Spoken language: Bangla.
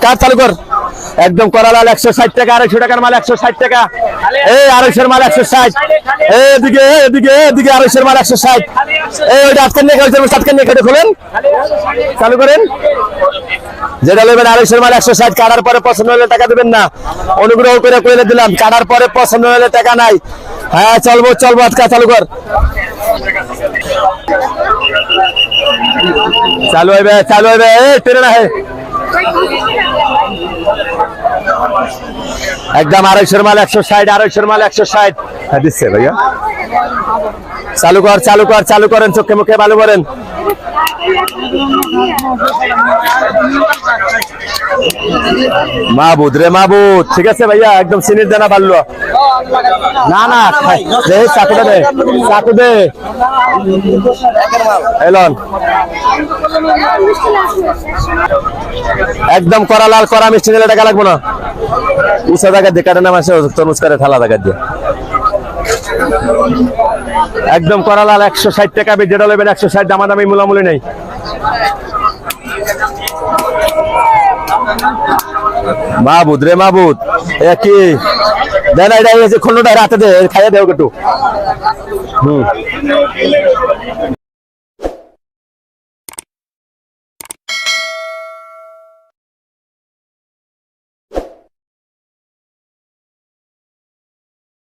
কাজ চালু কর একদম করালাল 160 টাকা 250 টাকার মাল 160 টাকা এই 250 মাল 160 এদিকে এদিকে এদিকে 250 মাল 160 এই ওইটা আজকে নিয়ে গেছে সাতকে নিয়ে কেটে খোলেন চালু করেন যেটা নেবেন 250 মাল 160 কাটার পরে পছন্দ হলে টাকা দিবেন না অনুগ্রহ করে কইলে দিলাম কাটার পরে পছন্দ হলে টাকা নাই হ্যাঁ চলবো চলবো আজকে চালু কর चालू है ट्रेन है एकदम 250 माल 160 250 माल 160 দিচ্ছে ভাইয়া চালু করেন চোখে মুখে ভালো করেন মাহবুদ রে মাহবুদ ঠিক আছে ভাইয়া একদম চিনির দানা বাড়লো না না চাকু দে এলন একদম করা লাল করা মিষ্টি দিলে টাকা লাগবো না উঁচা জায়গা দিয়ে কাটে নামাসে তরমুজ করে ঠালা জায়গা দিয়ে একদম করা লাল 160 টাকা যেটা নেবেন 160 দামাদামি মূলামূলি নেই মাহবুদ রে মাহবুদ কি দেন এটা খন্ডটা রাতে দে খাইয়া দেও একটু